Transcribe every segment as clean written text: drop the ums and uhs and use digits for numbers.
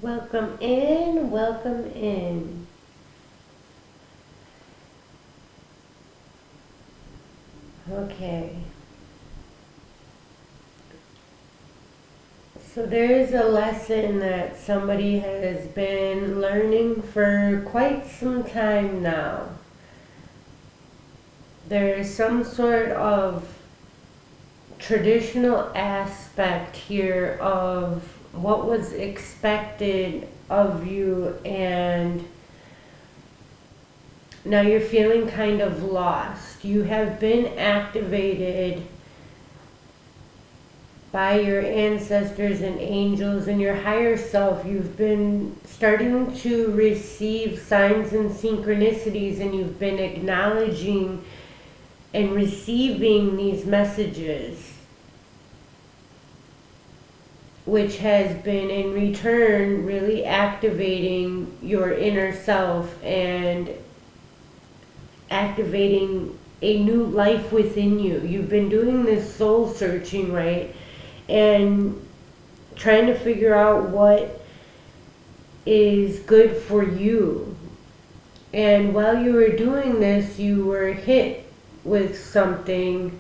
Welcome in, welcome in. Okay. So there is a lesson that somebody has been learning for quite some time now. There is some sort of traditional aspect here of what was expected of you, and now you're feeling kind of lost. You have been activated by your ancestors and angels and your higher self. You've been starting to receive signs and synchronicities, and you've been acknowledging and receiving these messages, which has been in return really activating your inner self and activating a new life within you. You've been doing this soul searching, right? And trying to figure out what is good for you. And while you were doing this, you were hit with something.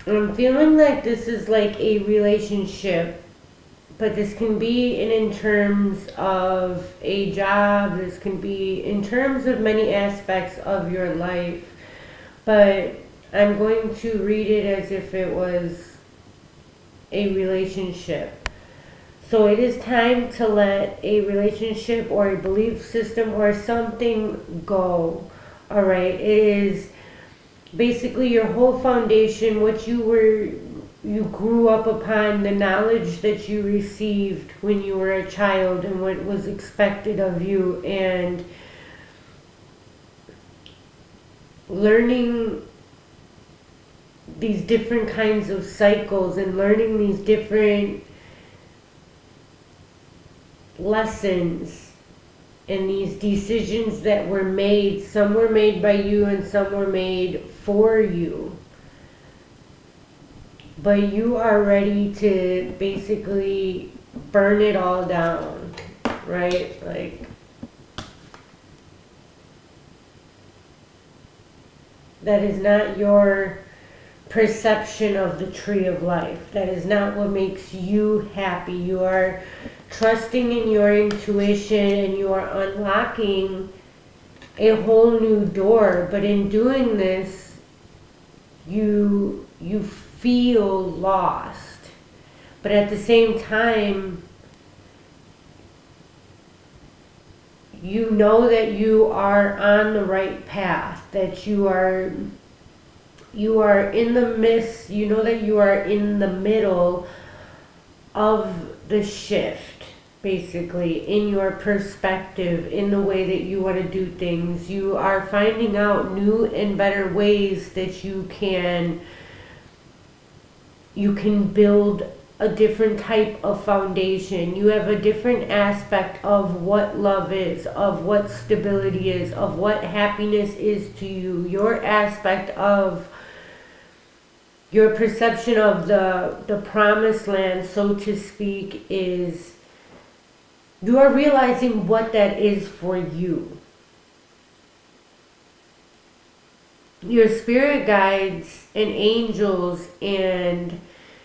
I'm feeling like this is like a relationship, but this can be in terms of a job, this can be in terms of many aspects of your life. But I'm going to read it as if it was a relationship. So it is time to let a relationship or a belief system or something go. All right, it is basically your whole foundation, what you grew up upon, the knowledge that you received when you were a child and what was expected of you, and learning these different kinds of cycles and learning these different lessons and these decisions that were made. Some were made by you and some were made for you. But you are ready to basically burn it all down, right? Like, that is not your perception of the tree of life. That is not what makes you happy. You are trusting in your intuition and you are unlocking a whole new door. But in doing this, you feel lost. But at the same time, you know that you are on the right path, that you are in the midst, you know that you are in the middle of the shift, basically, in your perspective, in the way that you want to do things. You are finding out new and better ways that you can build a different type of foundation. You have a different aspect of what love is, of what stability is, of what happiness is to you. Your aspect of your perception of the promised land, so to speak, is you are realizing what that is for you. Your spirit guides and angels and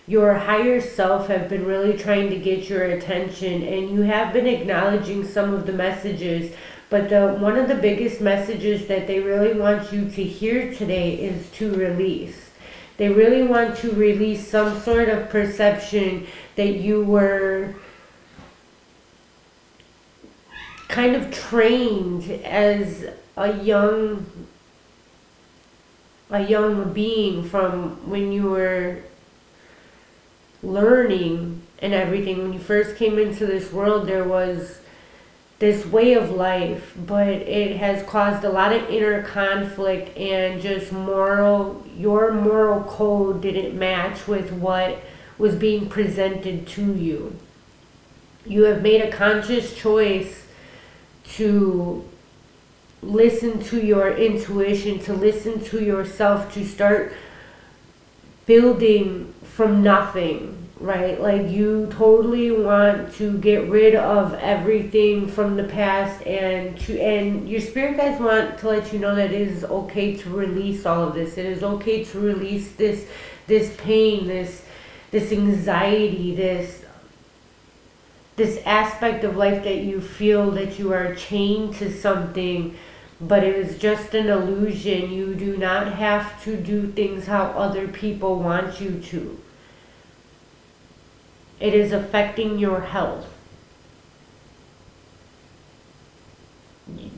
your higher self have been really trying to get your attention, and you have been acknowledging some of the messages. But one of the biggest messages that they really want you to hear today is to release. They really want to release some sort of perception that you were kind of trained as a young being from when you were learning and everything. When you first came into this world, there was this way of life, but it has caused a lot of inner conflict, and just your moral code didn't match with what was being presented to you. You have made a conscious choice to listen to your intuition, to listen to yourself, to start building from nothing, right? Like you totally want to get rid of everything from the past, and your spirit guides want to let you know that it is okay to release all of this. It is okay to release this pain, this anxiety, this aspect of life that you feel that you are chained to something, but it is just an illusion. You do not have to do things how other people want you to. It is affecting your health.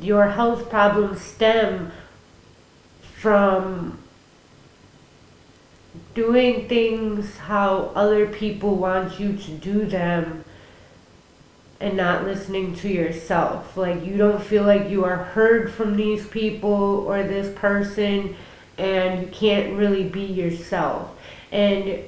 Your health problems stem from doing things how other people want you to do them and not listening to yourself. Like you don't feel like you are heard from these people or this person, and you can't really be yourself. And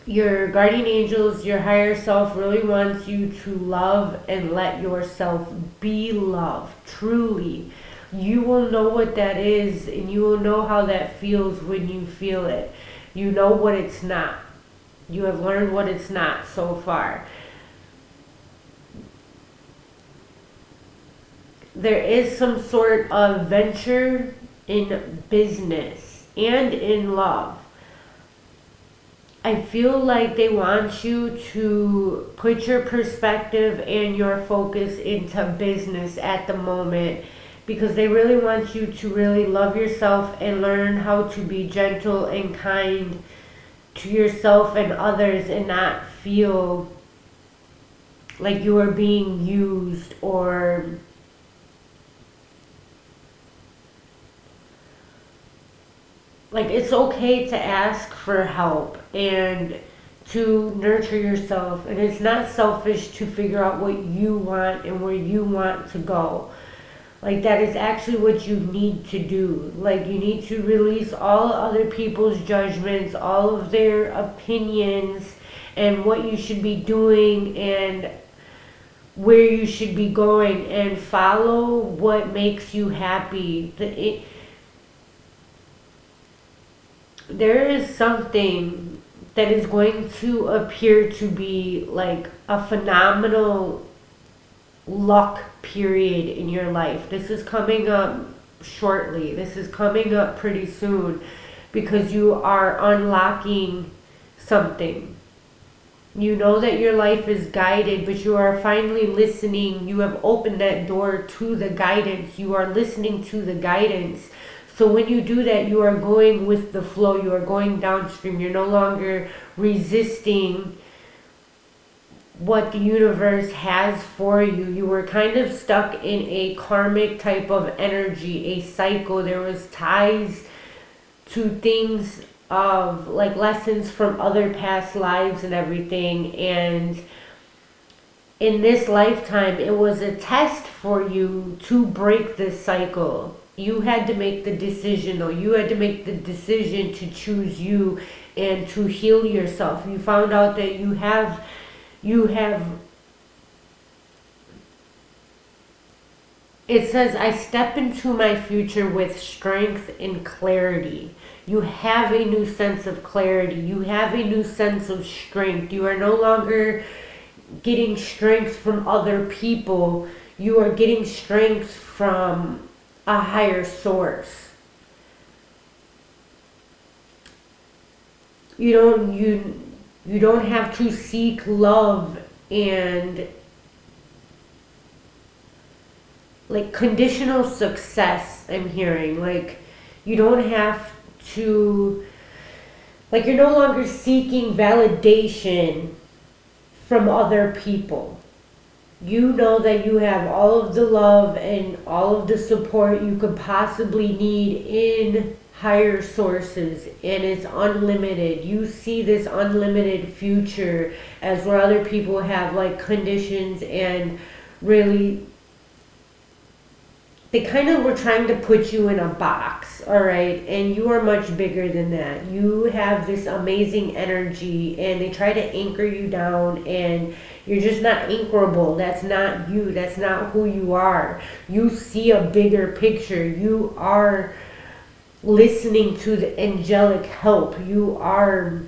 your guardian angels, your higher self really wants you to love and let yourself be loved, truly. You will know what that is, and you will know how that feels when you feel it. You know what it's not. You have learned what it's not so far. There is some sort of venture in business and in love. I feel like they want you to put your perspective and your focus into business at the moment, because they really want you to really love yourself and learn how to be gentle and kind to yourself and others, and not feel like you are being used, or like it's okay to ask for help and to nurture yourself, and it's not selfish to figure out what you want and where you want to go. Like that is actually what you need to do. Like you need to release all other people's judgments, all of their opinions, and what you should be doing and where you should be going, and follow what makes you happy. There is something that is going to appear to be like a phenomenal luck period in your life. This is coming up shortly. This is coming up pretty soon, because you are unlocking something. You know that your life is guided, but you are finally listening. You have opened that door to the guidance. You are listening to the guidance. So when you do that, you are going with the flow. You are going downstream. You're no longer resisting what the universe has for you. You were kind of stuck in a karmic type of energy, a cycle. There was ties to things of like lessons from other past lives and everything. And in this lifetime, it was a test for you to break this cycle. You had to make the decision, though. You had to make the decision to choose you and to heal yourself. You found out that you have, it says, I step into my future with strength and clarity. You have a new sense of clarity. You have a new sense of strength. You are no longer getting strength from other people. You are getting strength from a higher source. You don't have to seek love and like conditional success. I'm hearing like you don't have to, like you're no longer seeking validation from other people. You know that you have all of the love and all of the support you could possibly need in higher sources, and it's unlimited. You see this unlimited future as where other people have like conditions, and really they kind of were trying to put you in a box, all right? And you are much bigger than that. You have this amazing energy, and they try to anchor you down, and you're just not anchorable. That's not you. That's not who you are. You see a bigger picture. You are listening to the angelic help. You are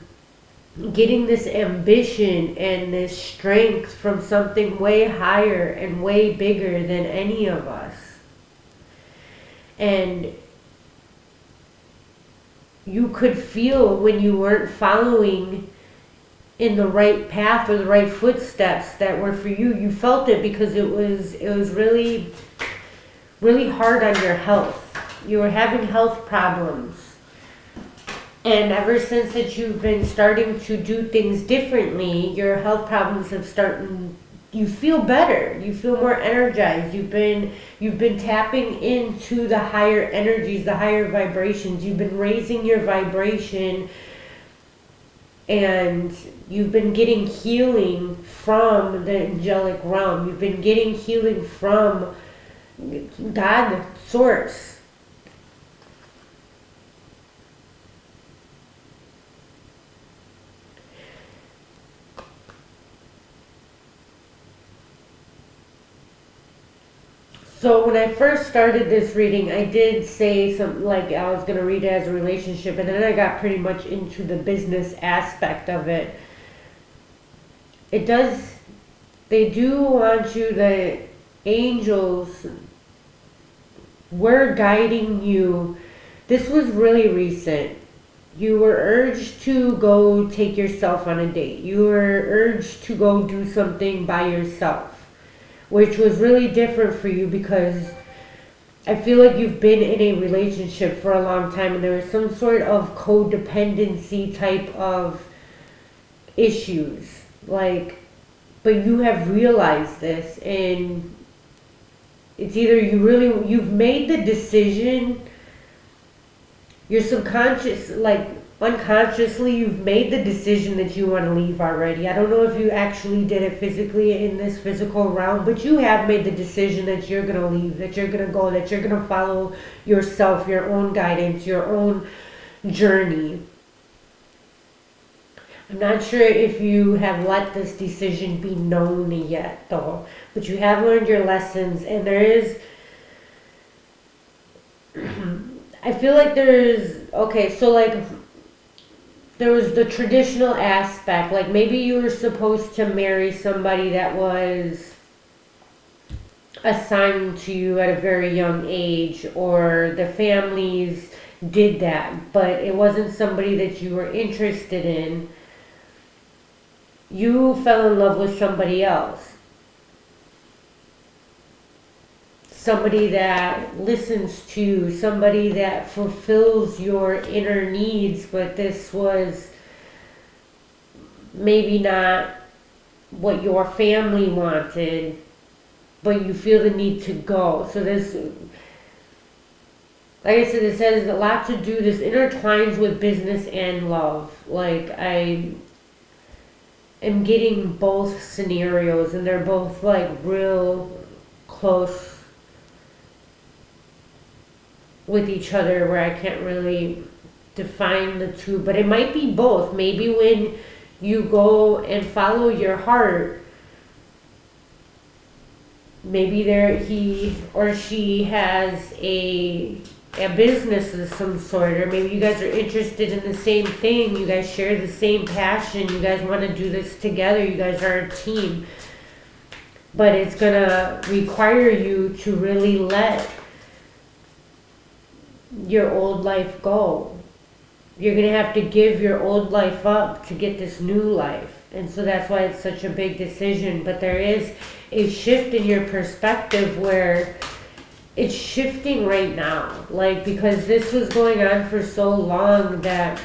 getting this ambition and this strength from something way higher and way bigger than any of us. And you could feel when you weren't following in the right path or the right footsteps that were for you. You felt it because it was really, really hard on your health. You were having health problems. And ever since that you've been starting to do things differently, your health problems have started, you feel better. You feel more energized. You've been tapping into the higher energies, the higher vibrations. You've been raising your vibration, and you've been getting healing from the angelic realm. You've been getting healing from God, Source. So when I first started this reading, I did say something like I was going to read it as a relationship, and then I got pretty much into the business aspect of it. They do want you, the angels were guiding you. This was really recent. You were urged to go take yourself on a date. You were urged to go do something by yourself, which was really different for you because I feel like you've been in a relationship for a long time and there was some sort of codependency type of issues. But you have realized this, and it's either you've made the decision, your subconscious, unconsciously, you've made the decision that you want to leave already. I don't know if you actually did it physically in this physical realm, but you have made the decision that you're going to leave, that you're going to go, that you're going to follow yourself, your own guidance, your own journey. I'm not sure if you have let this decision be known yet, though, but you have learned your lessons, and there is... I feel like there was the traditional aspect, like maybe you were supposed to marry somebody that was assigned to you at a very young age, or the families did that, but it wasn't somebody that you were interested in. You fell in love with somebody else. Somebody that listens to you, somebody that fulfills your inner needs, but this was maybe not what your family wanted, but you feel the need to go. So this, like I said, this has a lot to do, this intertwines with business and love. Like, I am getting both scenarios, and they're both like real close with each other, where I can't really define the two, but it might be both. Maybe when you go and follow your heart, maybe he or she has a business of some sort, or maybe you guys are interested in the same thing, you guys share the same passion, you guys want to do this together, you guys are a team. But it's gonna require you to really let your old life go. You're going to have to give your old life up to get this new life. And so that's why it's such a big decision. But there is a shift in your perspective where it's shifting right now. Because this was going on for so long that,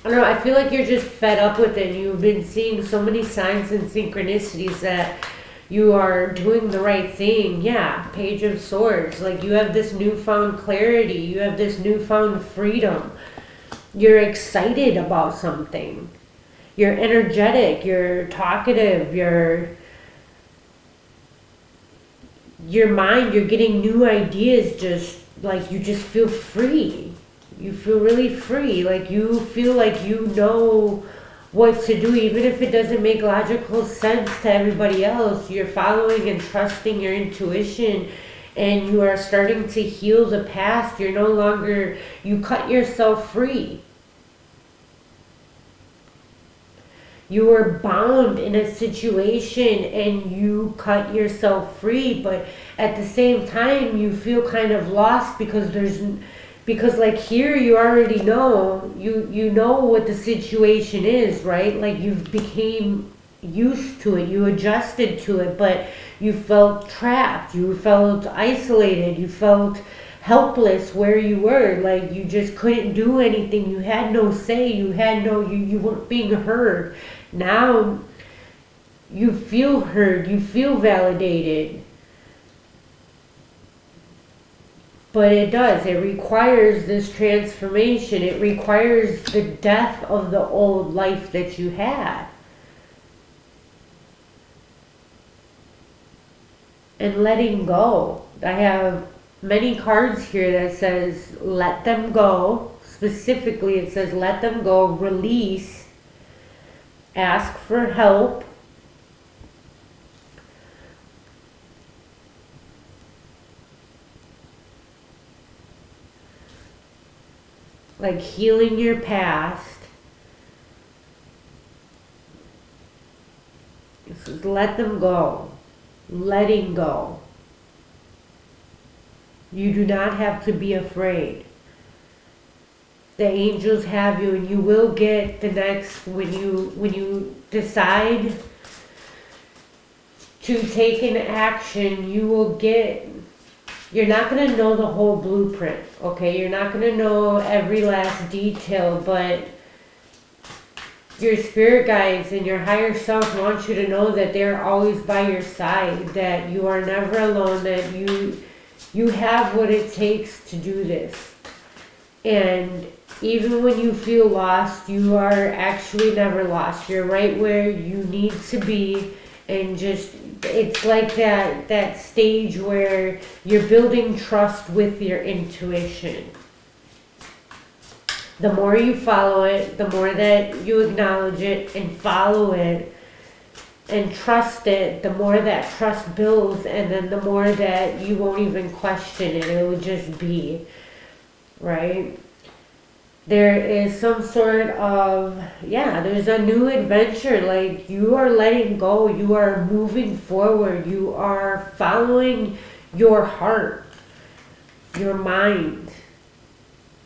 I don't know, I feel like you're just fed up with it. You've been seeing so many signs and synchronicities that you are doing the right thing. Yeah, Page of Swords. You have this newfound clarity. You have this newfound freedom. You're excited about something. You're energetic. You're talkative. Your mind, you're getting new ideas. You just feel free. You feel really free. You feel like you know what to do, even if it doesn't make logical sense to everybody else. You're following and trusting your intuition, and you are starting to heal the past. You're no longer, you cut yourself free. you were bound in a situation and you cut yourself free, but at the same time you feel kind of lost because like here you already know you know what the situation is, right? Like you've became used to it, you adjusted to it, but you felt trapped, you felt isolated, you felt helpless where you were, like you just couldn't do anything, you had no say, you weren't being heard. Now you feel heard, you feel validated. But it requires this transformation. It requires the death of the old life that you had. And letting go. I have many cards here that says let them go. Specifically it says let them go, release, ask for help, like healing your past. It says let them go, letting go. You do not have to be afraid. The angels have you, and you will get the next, when you decide to take an action, you will get, you're not going to know the whole blueprint, okay? You're not going to know every last detail, but your spirit guides and your higher self want you to know that they're always by your side, that you are never alone, that you have what it takes to do this. And even when you feel lost, you are actually never lost. You're right where you need to be, and just, it's like that stage where you're building trust with your intuition. The more you follow it, the more that you acknowledge it and follow it and trust it, the more that trust builds, and then the more that you won't even question it. It will just be, right? There is some sort of, there's a new adventure. Like you are letting go, you are moving forward, you are following your heart, your mind.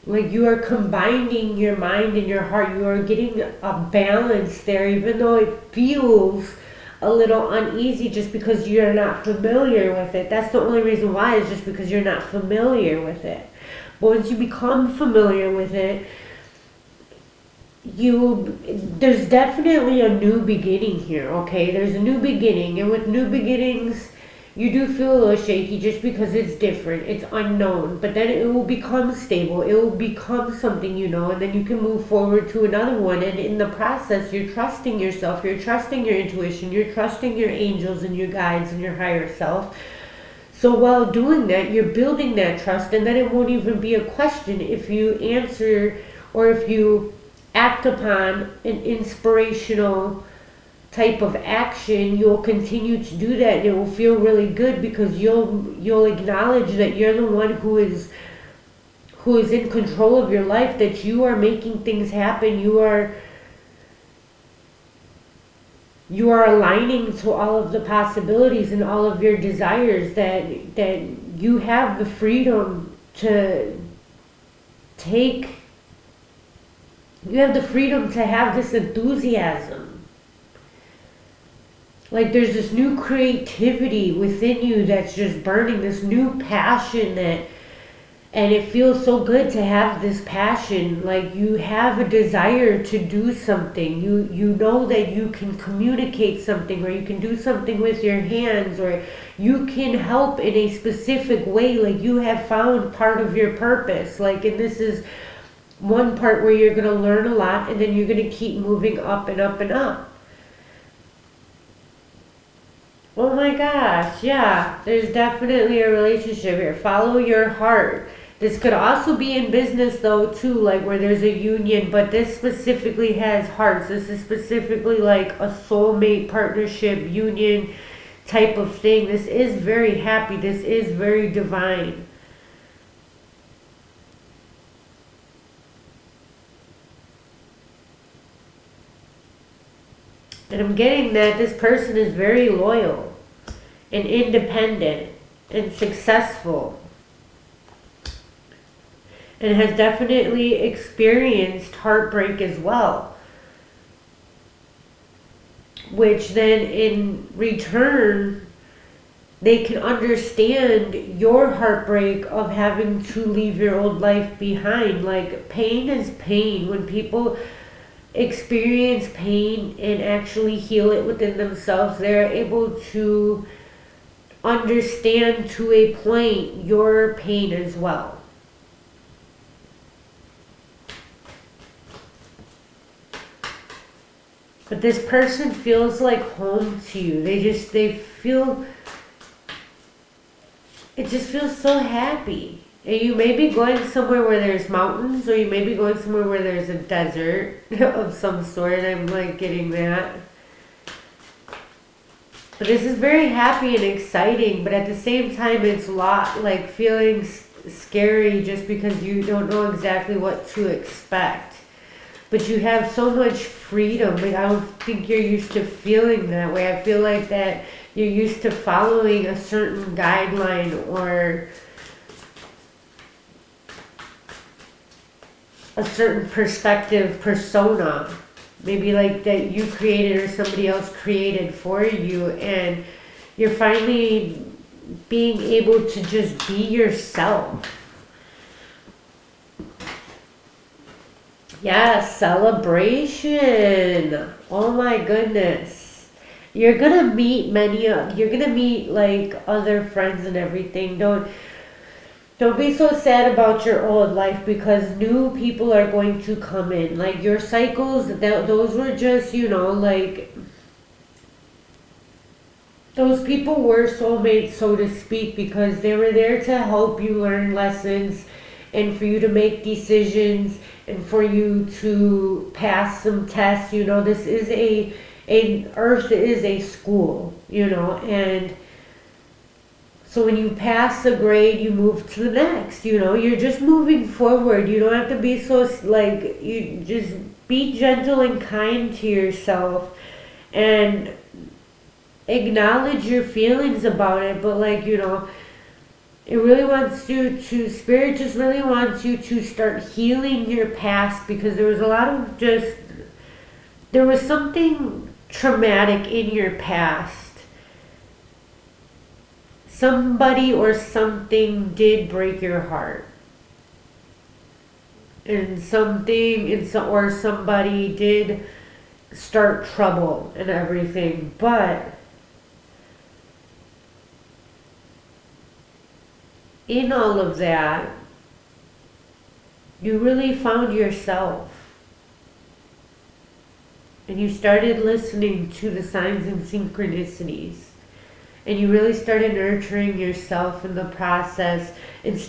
Like you are combining your mind and your heart. You are getting a balance there, even though it feels a little uneasy just because you're not familiar with it. That's the only reason why, is just because you're not familiar with it. Once you become familiar with it, there's definitely a new beginning here, okay? There's a new beginning, and with new beginnings, you do feel a little shaky just because it's different, it's unknown, but then it will become stable, it will become something you know, and then you can move forward to another one, and in the process, you're trusting yourself, you're trusting your intuition, you're trusting your angels and your guides and your higher self. So while doing that, you're building that trust, and then it won't even be a question if you answer or if you act upon an inspirational type of action. You'll continue to do that, and it will feel really good because you'll acknowledge that you're the one who is in control of your life, that you are making things happen, you are aligning to all of the possibilities and all of your desires, that you have the freedom to take, you have the freedom to have this enthusiasm. Like there's this new creativity within you that's just burning, this new passion, and it feels so good to have this passion. Like you have a desire to do something. You know that you can communicate something, or you can do something with your hands, or you can help in a specific way. Like you have found part of your purpose. Like, and this is one part where you're going to learn a lot, and then you're going to keep moving up and up and up. Oh my gosh, yeah, there's definitely a relationship here. Follow your heart. This could also be in business though too, like where there's a union, but this specifically has hearts. This is specifically like a soulmate partnership union type of thing. This is very happy. This is very divine. And I'm getting that this person is very loyal and independent and successful and has definitely experienced heartbreak as well, which then in return they can understand your heartbreak of having to leave your old life behind. Like, pain is pain. When people experience pain and actually heal it within themselves, they're able to understand to a point your pain as well. But this person feels like home to you. They feel, it just feels so happy. And you may be going somewhere where there's mountains, or you may be going somewhere where there's a desert of some sort. I'm like getting that. But this is very happy and exciting, but at the same time it's like feeling scary just because you don't know exactly what to expect. But you have so much freedom. Like, I don't think you're used to feeling that way. I feel like that you're used to following a certain guideline or a certain perspective, persona, maybe like that you created or somebody else created for you, and you're finally being able to just be yourself. Yeah, celebration. Oh my goodness. You're gonna meet you're gonna meet like other friends and everything. Don't be so sad about your old life, because new people are going to come in. Like, your cycles, those were just, like, those people were soulmates, so to speak, because they were there to help you learn lessons and for you to make decisions and for you to pass some tests. This is Earth is a school, and so when you pass a grade, you move to the next, you're just moving forward. You don't have to be so, you just be gentle and kind to yourself and acknowledge your feelings about it. But it really wants you to, Spirit just really wants you to start healing your past, because there was a lot of there was something traumatic in your past. Somebody or something did break your heart, and somebody did start trouble and everything, but in all of that, you really found yourself, and you started listening to the signs and synchronicities. And you really started nurturing yourself in the process, and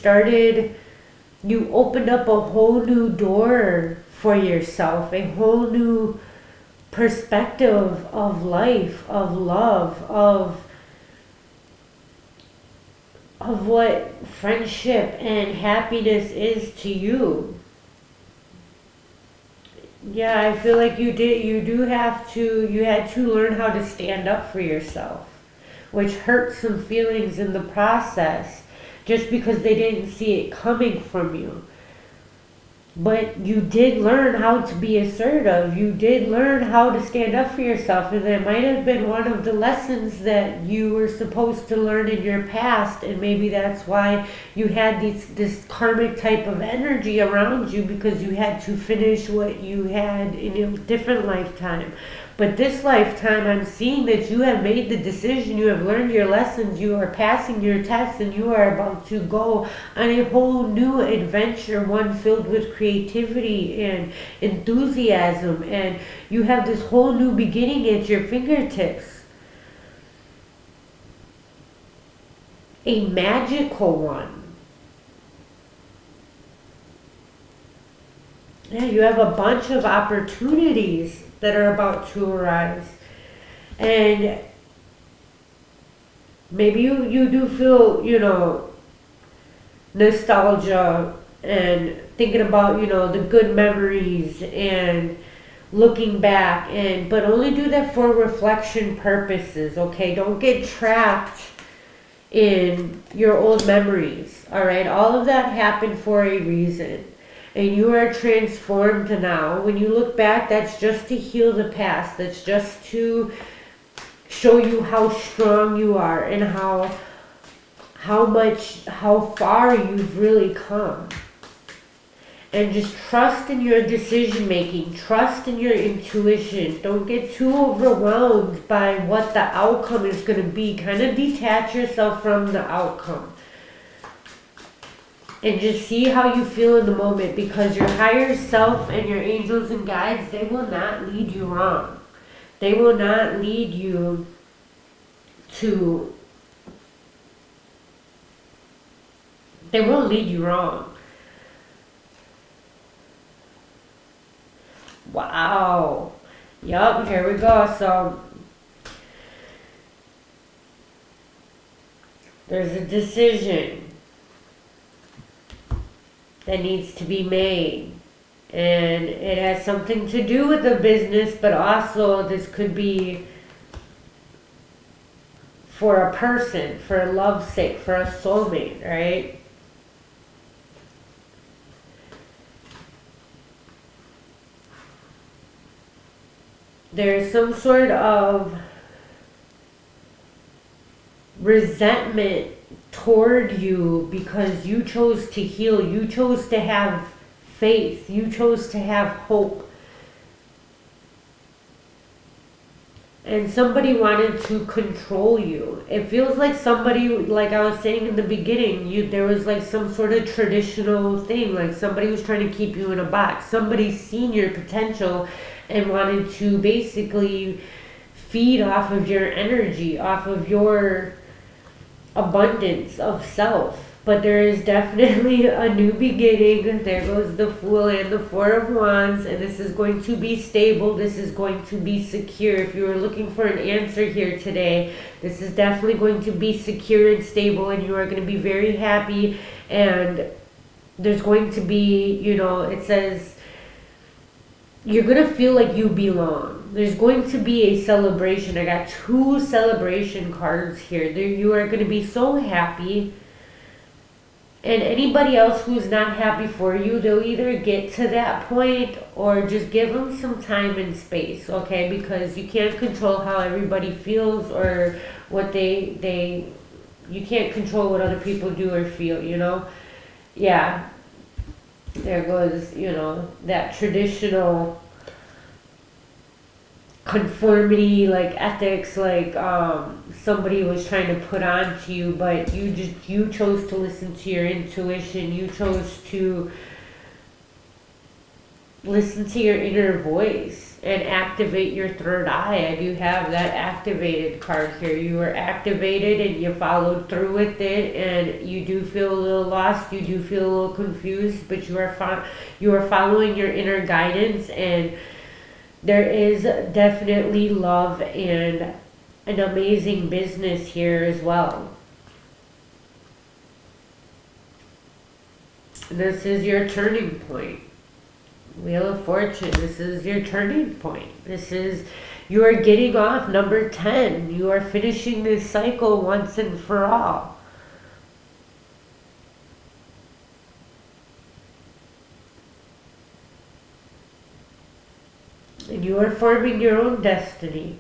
you opened up a whole new door for yourself, a whole new perspective of life, of love, of what friendship and happiness is to you. Yeah, I feel like you had to learn how to stand up for yourself, which hurt some feelings in the process, just because they didn't see it coming from you. But you did learn how to be assertive. You did learn how to stand up for yourself. And that might have been one of the lessons that you were supposed to learn in your past. And maybe that's why you had this karmic type of energy around you, because you had to finish what you had in a different lifetime. But this lifetime, I'm seeing that you have made the decision, you have learned your lessons, you are passing your tests, and you are about to go on a whole new adventure, one filled with creativity and enthusiasm, and you have this whole new beginning at your fingertips. A magical one. Yeah, you have a bunch of opportunities that are about to arise. And maybe you do feel, nostalgia and thinking about, the good memories and looking back, but only do that for reflection purposes, okay? Don't get trapped in your old memories, all right? All of that happened for a reason, and you are transformed now. When you look back, that's just to heal the past. That's just to show you how strong you are and how far you've really come. And just trust in your decision making, trust in your intuition. Don't get too overwhelmed by what the outcome is going to be. Kind of detach yourself from the outcome. And just see how you feel in the moment, because your higher self and your angels and guides, they will not lead you wrong. They will not lead you to... They won't lead you wrong. Wow. Yup, here we go. So there's a decision that needs to be made. And it has something to do with the business, but also this could be for a person, for love's sake, for a soulmate, right? There's some sort of resentment toward you because you chose to heal. You chose to have faith. You chose to have hope. And somebody wanted to control you. It feels like somebody, like I was saying in the beginning, there was like some sort of traditional thing. Like somebody was trying to keep you in a box. Somebody's seen your potential and wanted to basically feed off of your energy, off of your abundance of self. But there is definitely a new beginning. There goes the Fool and the Four of Wands, and this is going to be stable. This is going to be secure. If you are looking for an answer here today, this is definitely going to be secure and stable, and you are going to be very happy. And there's going to be, it says, you're going to feel like you belong. There's going to be a celebration. I got 2 celebration cards here. You are going to be so happy. And anybody else who's not happy for you, they'll either get to that point or just give them some time and space, okay? Because you can't control how everybody feels or what you can't control what other people do or feel, Yeah. There goes, that traditional conformity, like ethics, like somebody was trying to put on to you, but you chose to listen to your intuition. You chose to listen to your inner voice and activate your third eye. I do have that activated card here. You were activated and you followed through with it, and you do feel a little lost, you do feel a little confused, but you are following your inner guidance, and there is definitely love and an amazing business here as well. This is your turning point. Wheel of Fortune, this is your turning point. You are getting off number 10. You are finishing this cycle once and for all. And you are forming your own destiny.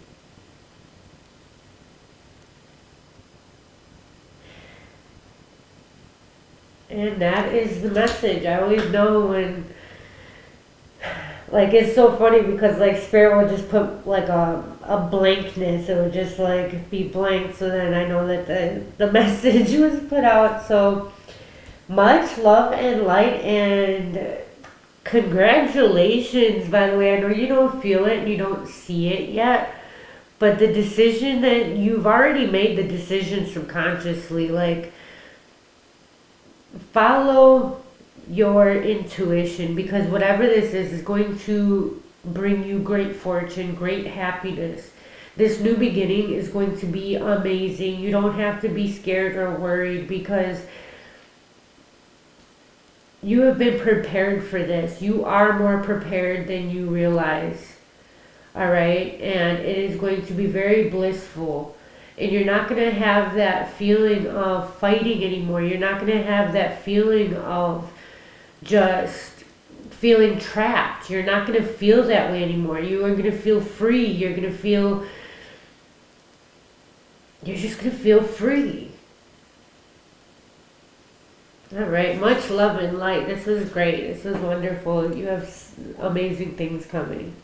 And that is the message. I always know when... Like, it's so funny because, like, Spirit will just put, like, a blankness. It would just, like, be blank. So then I know that the message was put out. So, much love and light, and congratulations, by the way. I know you don't feel it and you don't see it yet. But the decision that you've already made, the decision subconsciously, like, follow your intuition, because whatever this is going to bring you great fortune, great happiness. This new beginning is going to be amazing. You don't have to be scared or worried, because you have been prepared for this. You are more prepared than you realize. All right, and it is going to be very blissful. And you're not going to have that feeling of fighting anymore. You're not going to have that feeling of just feeling trapped. You're not going to feel that way anymore. You are going to feel free. You're just going to feel free. All right, much love and light. This was great. This was wonderful. You have amazing things coming.